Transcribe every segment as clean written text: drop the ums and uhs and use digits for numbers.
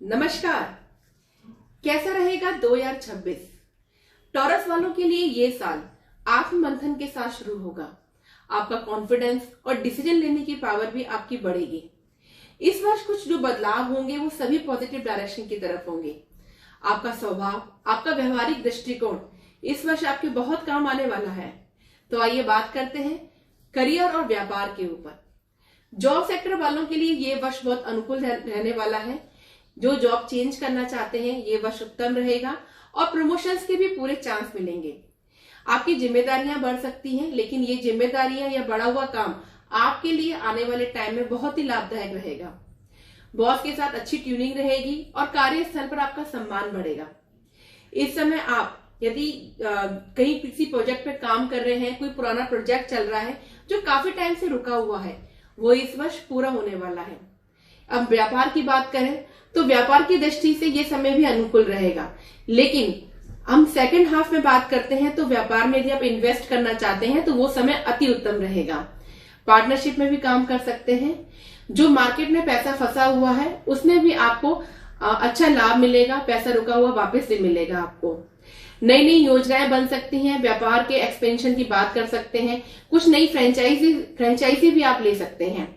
नमस्कार। कैसा रहेगा 2026? टॉरस वालों के लिए ये साल आत्ममंथन के साथ शुरू होगा। आपका कॉन्फिडेंस और डिसीजन लेने की पावर भी आपकी बढ़ेगी। इस वर्ष कुछ जो बदलाव होंगे वो सभी पॉजिटिव डायरेक्शन की तरफ होंगे। आपका स्वभाव, आपका व्यवहारिक दृष्टिकोण इस वर्ष आपके बहुत काम आने वाला है। तो आइए बात करते हैं करियर और व्यापार के ऊपर। जॉब सेक्टर वालों के लिए ये वर्ष बहुत अनुकूल रहने वाला है। जो जॉब चेंज करना चाहते हैं ये वर्ष उत्तम रहेगा और प्रमोशंस के भी पूरे चांस मिलेंगे। आपकी जिम्मेदारियां बढ़ सकती हैं, लेकिन ये जिम्मेदारियां या बढ़ा हुआ काम आपके लिए आने वाले टाइम में बहुत ही लाभदायक रहेगा। बॉस के साथ अच्छी ट्यूनिंग रहेगी और कार्यस्थल पर आपका सम्मान बढ़ेगा। इस समय आप यदि कहीं किसी प्रोजेक्ट पे काम कर रहे हैं, कोई पुराना प्रोजेक्ट चल रहा है जो काफी टाइम से रुका हुआ है, वो इस वर्ष पूरा होने वाला है। अब व्यापार की बात करें तो व्यापार की दृष्टि से ये समय भी अनुकूल रहेगा, लेकिन हम सेकंड हाफ में बात करते हैं तो व्यापार में यदि आप इन्वेस्ट करना चाहते हैं तो वो समय अति उत्तम रहेगा। पार्टनरशिप में भी काम कर सकते हैं। जो मार्केट में पैसा फंसा हुआ है उसमें भी आपको अच्छा लाभ मिलेगा। पैसा रुका हुआ वापस भी मिलेगा आपको। नई नई योजनाएं बन सकती हैं। व्यापार के एक्सपेंशन की बात कर सकते हैं। कुछ नई फ्रेंचाइजी भी आप ले सकते हैं।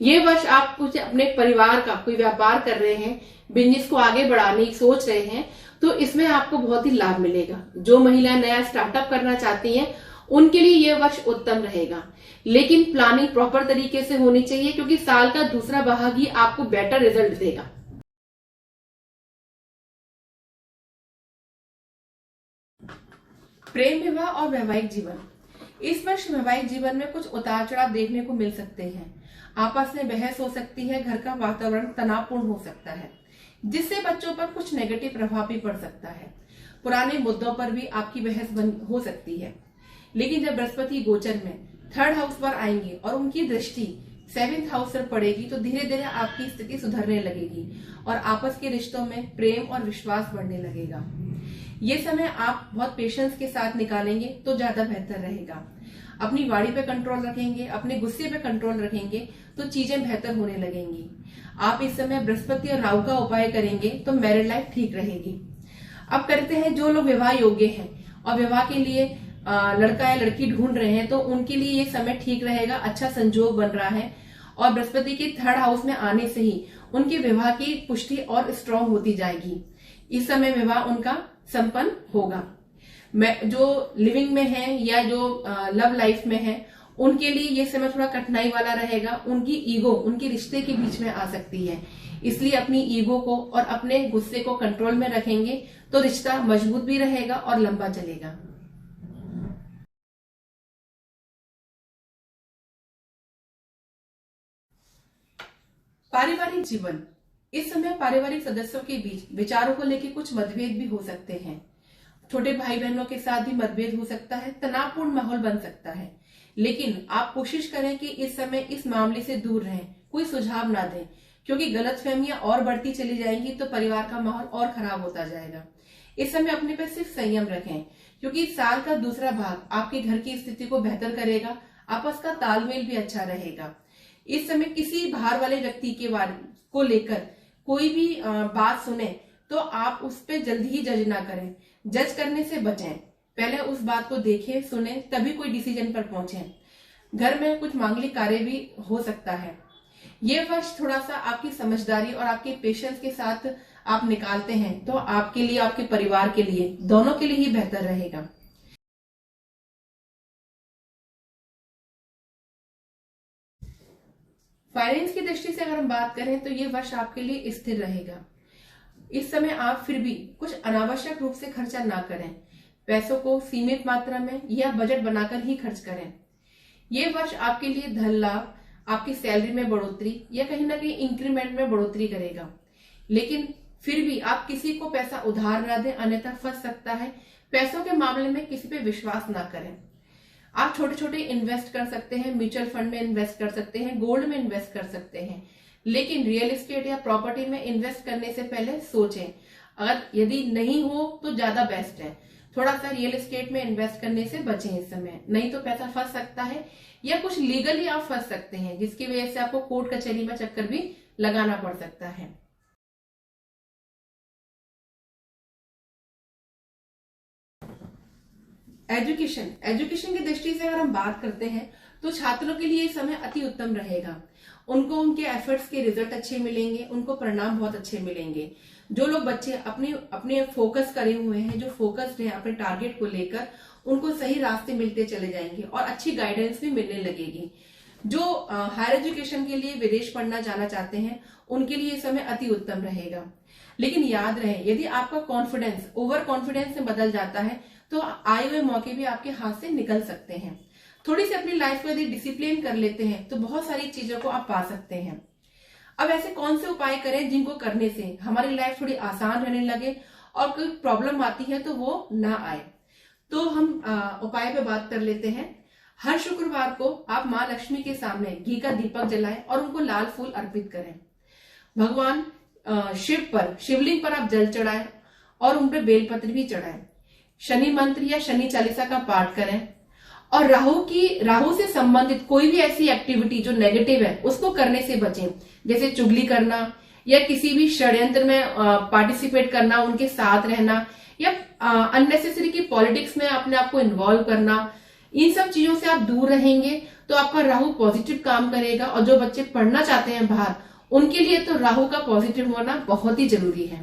ये वर्ष आप कुछ अपने परिवार का कोई व्यापार कर रहे हैं, बिजनेस को आगे बढ़ाने की सोच रहे हैं, तो इसमें आपको बहुत ही लाभ मिलेगा। जो महिलाएं नया स्टार्टअप करना चाहती हैं उनके लिए यह वर्ष उत्तम रहेगा, लेकिन प्लानिंग प्रॉपर तरीके से होनी चाहिए, क्योंकि साल का दूसरा भाग ही आपको बेटर रिजल्ट देगा। प्रेम विवाह और वैवाहिक जीवन। इस वर्ष वैवाहिक जीवन में कुछ उतार चढ़ाव देखने को मिल सकते हैं। आपस में बहस हो सकती है। घर का वातावरण तनावपूर्ण हो सकता है, जिससे बच्चों पर कुछ नेगेटिव प्रभाव भी पड़ सकता है। पुराने मुद्दों पर भी आपकी बहस हो सकती है। लेकिन जब बृहस्पति गोचर में थर्ड हाउस पर आएंगे और उनकी दृष्टि 7th हाउस पर पड़ेगी तो धीरे धीरे आपकी स्थिति सुधरने लगेगी और आपस के रिश्तों में प्रेम और विश्वास बढ़ने लगेगा। ये समय आप बहुत पेशेंस के साथ निकालेंगे तो ज्यादा बेहतर रहेगा। अपनी वाणी पे कंट्रोल रखेंगे, अपने गुस्से पे कंट्रोल रखेंगे तो चीजें बेहतर होने लगेंगी। आप इस समय बृहस्पति और राहु का उपाय करेंगे तो मैरिड लाइफ ठीक रहेगी। अब करते हैं जो लोग विवाह योग्य हैं और विवाह के लिए लड़का या लड़की ढूंढ रहे हैं, तो उनके लिए ये समय ठीक रहेगा। अच्छा संजोग बन रहा है और बृहस्पति के थर्ड हाउस में आने से ही उनके विवाह की पुष्टि और स्ट्रांग होती जाएगी। इस समय विवाह उनका संपन्न होगा। जो लिविंग में है या जो लव लाइफ में है उनके लिए ये समय थोड़ा कठिनाई वाला रहेगा। उनकी ईगो उनके रिश्ते के बीच में आ सकती है, इसलिए अपनी ईगो को और अपने गुस्से को कंट्रोल में रखेंगे तो रिश्ता मजबूत भी रहेगा और लंबा चलेगा। पारिवारिक जीवन। इस समय पारिवारिक सदस्यों के बीच विचारों को लेकर कुछ मतभेद भी हो सकते हैं। छोटे भाई बहनों के साथ भी मतभेद हो सकता है। तनावपूर्ण माहौल बन सकता है, लेकिन आप कोशिश करें कि इस समय इस मामले से दूर रहें, कोई सुझाव ना दें, क्योंकि गलतफहमियां और बढ़ती चली जाएंगी तो परिवार का माहौल और खराब होता जाएगा। इस समय अपने पे सिर्फ संयम रखें, क्योंकि साल का दूसरा भाग आपके घर की स्थिति को बेहतर करेगा। आपस का तालमेल भी अच्छा रहेगा। इस समय किसी बाहर वाले व्यक्ति के बारे को लेकर कोई भी बात सुने तो आप उस पर जल्दी ही जज ना करें। जज करने से बचें। पहले उस बात को देखें, सुने, तभी कोई डिसीजन पर पहुंचे। घर में कुछ मांगलिक कार्य भी हो सकता है। ये वर्ष थोड़ा सा आपकी समझदारी और आपके पेशेंस के साथ आप निकालते हैं तो आपके लिए, आपके परिवार के लिए, दोनों के लिए ही बेहतर रहेगा। फाइनेंस की दृष्टि से अगर हम बात करें तो ये वर्ष आपके लिए स्थिर रहेगा। इस समय आप फिर भी कुछ अनावश्यक रूप से खर्चा ना करें। पैसों को सीमित मात्रा में या बजट बनाकर ही खर्च करें। ये वर्ष आपके लिए धन लाभ, आपकी सैलरी में बढ़ोतरी या कहीं ना कहीं इंक्रीमेंट में बढ़ोतरी करेगा। लेकिन फिर भी आप किसी को पैसा उधार ना दें, अन्यथा फंस सकता है। पैसों के मामले में किसी पे विश्वास ना करें। आप छोटे छोटे इन्वेस्ट कर सकते हैं, म्यूचुअल फंड में इन्वेस्ट कर सकते हैं, गोल्ड में इन्वेस्ट कर सकते हैं, लेकिन रियल एस्टेट या प्रॉपर्टी में इन्वेस्ट करने से पहले सोचें। अगर यदि नहीं हो तो ज्यादा बेस्ट है। थोड़ा सा रियल एस्टेट में इन्वेस्ट करने से बचें इस समय, नहीं तो पैसा फंस सकता है या कुछ लीगली आप फंस सकते हैं, जिसकी वजह से आपको कोर्ट कचहरी में चक्कर भी लगाना पड़ सकता है। एजुकेशन एजुकेशन की दृष्टि से अगर हम बात करते हैं तो छात्रों के लिए समय अति उत्तम रहेगा। उनको उनके एफर्ट्स के रिजल्ट अच्छे मिलेंगे, उनको परिणाम बहुत अच्छे मिलेंगे। जो लोग बच्चे अपने अपने फोकस करे हुए हैं, जो फोकस्ड हैं अपने टारगेट को लेकर, उनको सही रास्ते मिलते चले जाएंगे और अच्छी गाइडेंस भी मिलने लगेगी। जो हायर एजुकेशन के लिए विदेश पढ़ना जाना चाहते हैं उनके लिए समय अति उत्तम रहेगा। लेकिन याद रहे, यदि आपका कॉन्फिडेंस ओवर कॉन्फिडेंस में बदल जाता है तो आए हुए मौके भी आपके हाथ से निकल सकते हैं। थोड़ी सी अपनी लाइफ को यदि डिसिप्लिन कर लेते हैं तो बहुत सारी चीजों को आप पा सकते हैं। अब ऐसे कौन से उपाय करें जिनको करने से हमारी लाइफ थोड़ी आसान रहने लगे और कोई प्रॉब्लम आती है तो वो ना आए। तो हम उपाय पे बात कर लेते हैं। हर शुक्रवार को आप माँ लक्ष्मी के सामने घी का दीपक जलाएं और उनको लाल फूल अर्पित करें। भगवान शिव पर, शिवलिंग पर आप जल चढ़ाएं और उन पर बेलपत्र भी चढ़ाएं। शनि मंत्र या शनि चालीसा का पाठ करें और राहु से संबंधित कोई भी ऐसी एक्टिविटी जो नेगेटिव है उसको करने से बचें, जैसे चुगली करना या किसी भी षड्यंत्र में पार्टिसिपेट करना, उनके साथ रहना या अननेसेसरी की पॉलिटिक्स में अपने आप को इन्वॉल्व करना। इन सब चीजों से आप दूर रहेंगे तो आपका राहु पॉजिटिव काम करेगा। और जो बच्चे पढ़ना चाहते हैं बाहर, उनके लिए तो राहु का पॉजिटिव होना बहुत ही जरूरी है।